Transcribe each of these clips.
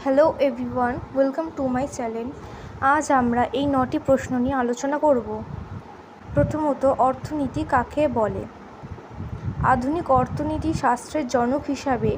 Hello everyone, welcome to my channel. আজ আমরা এই 9টি প্রশ্ন নিয়ে আলোচনা করব। প্রথমত, অর্থনীতি কাকে বলে? আধুনিক অর্থনীতি শাস্ত্রের জনক হিসাবে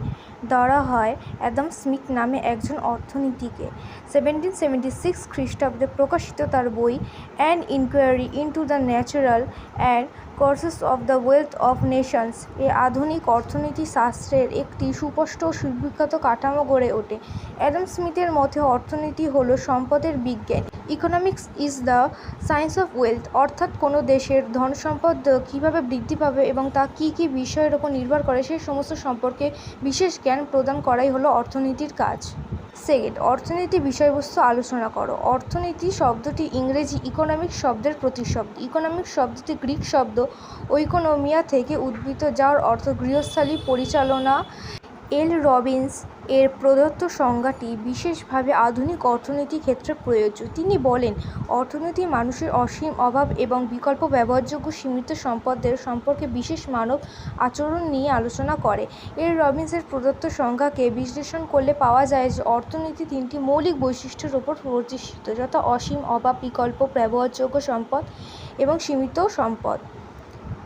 ধরা হয় অ্যাডাম স্মিথ নামে একজন অর্থনীতিকে। 1776 খ্রিস্টাব্দে প্রকাশিত তার বই an inquiry into the natural and causes of the wealth of nations এ আধুনিক অর্থনীতি শাস্ত্রের একটি সুস্পষ্ট ও সুবিখ্যাত কাঠামো গড়ে ওঠে। অ্যাডাম স্মিথের মতে অর্থনীতি হল সম্পদের বিজ্ঞান। Economics is the science of wealth, অর্থাৎ কোনো দেশের ধনসম্পদ কীভাবে বৃদ্ধি পাবে এবং তা কী কী বিষয়ের ওপর নির্ভর করে সেই সমস্ত সম্পর্কে বিশেষ জ্ঞান প্রদান করাই হলো অর্থনীতির কাজ। সেকেন্ড, অর্থনীতি বিষয়বস্তু আলোচনা করো। অর্থনীতি শব্দটি ইংরেজি ইকোনমিক্স শব্দের প্রতিশব্দ। ইকোনমিক্স শব্দটি গ্রিক শব্দ ওইকোনোমিয়া থেকে উদ্ভূত, যার অর্থ গৃহস্থালী পরিচালনা। এল রবিন্স এর প্রদত্ত সংজ্ঞাটি বিশেষভাবে আধুনিক অর্থনীতির ক্ষেত্রে প্রযোজ্য। তিনি বলেন, অর্থনীতি মানুষের অসীম অভাব এবং বিকল্প ব্যবহারযোগ্য সীমিত সম্পদের সম্পর্কে বিশেষ মানব আচরণ নিয়ে আলোচনা করে। এল রবিন্সের প্রদত্ত সংজ্ঞাকে বিশ্লেষণ করলে পাওয়া যায় যে অর্থনীতি তিনটি মৌলিক বৈশিষ্ট্যের উপর প্রতিষ্ঠিত, যথা অসীম অভাব, বিকল্প ব্যবহারযোগ্য সম্পদ এবং সীমিত সম্পদ।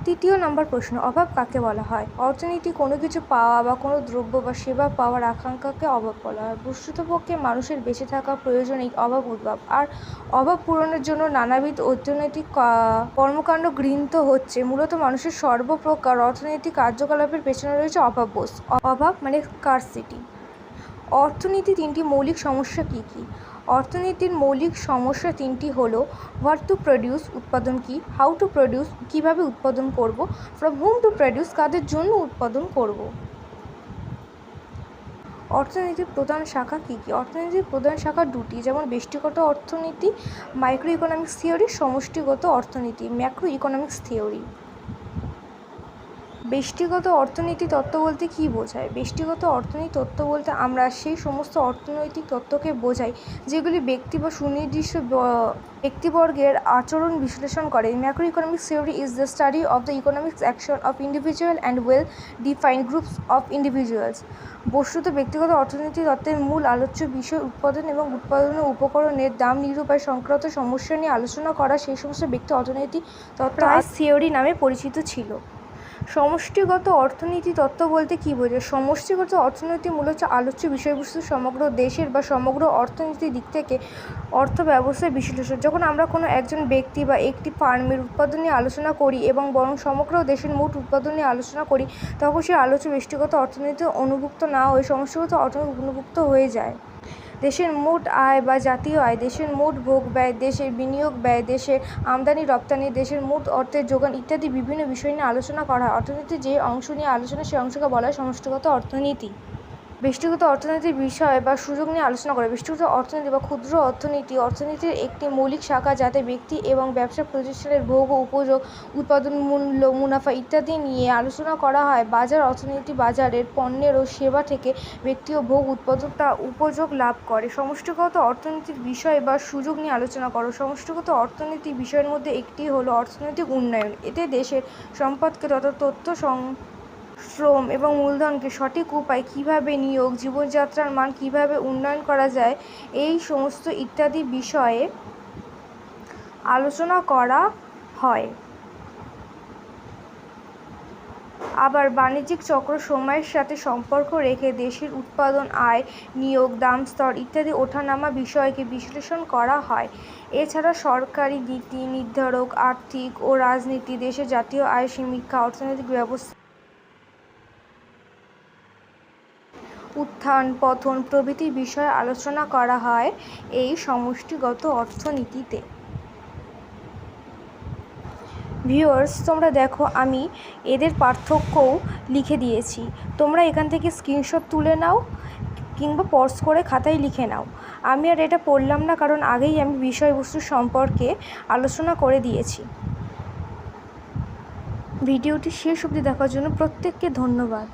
তৃতীয় নম্বর প্রশ্ন, অভাব কাকে বলা হয়? অর্থনীতি কোনো কিছু পাওয়া বা কোনো দ্রব্য বা সেবা পাওয়ার আকাঙ্ক্ষাকে অভাব বলা হয়। বস্তুতপক্ষে মানুষের বেঁচে থাকার প্রয়োজনেই অভাব উদ্ভব, আর অভাব পূরণের জন্য নানাবিধ অর্থনৈতিক কর্মকাণ্ড গৃহীত হচ্ছে। মূলত মানুষের সর্বপ্রকার অর্থনৈতিক কার্যকলাপের পেছনে রয়েছে অভাববোধ। অভাব মানে স্কারসিটি। অর্থনীতি তিনটি মৌলিক সমস্যা কী কী? অর্থনীতির মৌলিক সমস্যা তিনটি হলো: হোয়াট টু প্রডিউস, উৎপাদন কী; হাউ টু প্রডিউস, কীভাবে উৎপাদন করব; ফ্রম হুম টু প্রডিউস, কাদের জন্য উৎপাদন করব। অর্থনীতির প্রধান শাখা কী কী? অর্থনীতির প্রধান শাখা দুটি, যেমন ব্যষ্টিগত অর্থনীতি মাইক্রো ইকোনমিক্স থিওরি, সমষ্টিগত অর্থনীতি ম্যাক্রো ইকোনমিক্স থিওরি। ব্যষ্টিগত অর্থনীতি তত্ত্ব বলতে কী বোঝায়? ব্যষ্টিগত অর্থনীতি তত্ত্ব বলতে আমরা সেই সমস্ত অর্থনৈতিক তত্ত্বকে বোঝাই যেগুলি ব্যক্তি বা সুনির্দিষ্ট ব্যক্তিবর্গের আচরণ বিশ্লেষণ করে। Macro economics theory is the study of the economics action of individual and well defined groups of individuals. বস্তুত ব্যক্তিগত অর্থনীতি তত্ত্বের মূল আলোচ্য বিষয় উৎপাদন এবং উৎপাদনের উপকরণের দাম নিরূপণ সংক্রান্ত সমস্যা নিয়ে আলোচনা করা। সেই সমস্ত ব্যক্তি অর্থনীতি তত্ত্ব প্রাইস থিওরি নামে পরিচিত ছিল। সমষ্টিগত অর্থনীতি তত্ত্ব বলতে কী বোঝায়? সমষ্টিগত অর্থনীতি মূলত আলোচ্য বিষয়বস্তু সমগ্র দেশের বা সমগ্র অর্থনীতির দিক থেকে অর্থ ব্যবস্থার বিশ্লেষণ। যখন আমরা কোনো একজন ব্যক্তি বা একটি ফার্মের উৎপাদন নিয়ে আলোচনা করি এবং বরং সমগ্র দেশের মোট উৎপাদন নিয়ে আলোচনা করি, তখন সেই আলোচ্য ব্যষ্টিগত অর্থনীতিতে অনুভুক্ত না হয়ে সমষ্টিগত অর্থনীতি অনুভুক্ত হয়ে যায়। দেশের মোট আয় বা জাতীয় আয়, দেশের মোট ভোগ ব্যয়, দেশের বিনিয়োগ ব্যয়, দেশের আমদানি রপ্তানি, দেশের মোট অর্থের যোগান ইত্যাদি বিভিন্ন বিষয় নিয়ে আলোচনা করা হয়। অর্থনীতির যে অংশ নিয়ে আলোচনা সেই অংশকে বলা হয় সমষ্টিগত অর্থনীতি। ব্যষ্টিগত অর্থনীতির বিষয় বা সুযোগ নিয়ে আলোচনা করে। ব্যষ্টিগত অর্থনীতি বা ক্ষুদ্র অর্থনীতি অর্থনীতির একটি মৌলিক শাখা, যাতে ব্যক্তি এবং ব্যবসা প্রতিষ্ঠানের ভোগ ও উপযোগ, উৎপাদন মূল্য, মুনাফা ইত্যাদি নিয়ে আলোচনা করা হয়। বাজার অর্থনীতি বাজারের পণ্যের ও সেবা থেকে ব্যক্তি ও ভোগ উৎপাদকরা উপযোগ লাভ করে। সমষ্টিগত অর্থনীতির বিষয় বা সুযোগ নিয়ে আলোচনা করো। সমষ্টিগত অর্থনীতির বিষয়ের মধ্যে একটি হলো অর্থনৈতিক উন্নয়ন। এতে দেশের সম্পদকে তথা তথ্য, শ্রম এবং মূলধনকে সঠিক উপায়ে কীভাবে নিয়োগ, জীবনযাত্রার মান কীভাবে উন্নয়ন করা যায়, এই সমস্ত ইত্যাদি বিষয়ে আলোচনা করা হয়। আবার বাণিজ্যিক চক্র সময়ের সাথে সম্পর্ক রেখে দেশের উৎপাদন, আয়, নিয়োগ, দাম স্তর ইত্যাদি ওঠানামা বিষয়কে বিশ্লেষণ করা হয়। এছাড়া সরকারি নীতি নির্ধারক, আর্থিক ও রাজনীতি, দেশের জাতীয় আয় সমীক্ষা, অর্থনৈতিক ব্যবস্থা, উত্থান পতন প্রভৃতি বিষয়ে আলোচনা করা হয় এই সমষ্টিগত অর্থনীতিতে। ভিউয়ার্স, তোমরা দেখো আমি এদের পার্থক্যও লিখে দিয়েছি। তোমরা এখান থেকে স্ক্রিনশট তুলে নাও কিংবা পজ করে খাতায় লিখে নাও। আমি আর এটা পড়লাম না, কারণ আগেই আমি বিষয়বস্তু সম্পর্কে আলোচনা করে দিয়েছি। ভিডিওটি শেষ অবধি দেখার জন্য প্রত্যেককে ধন্যবাদ।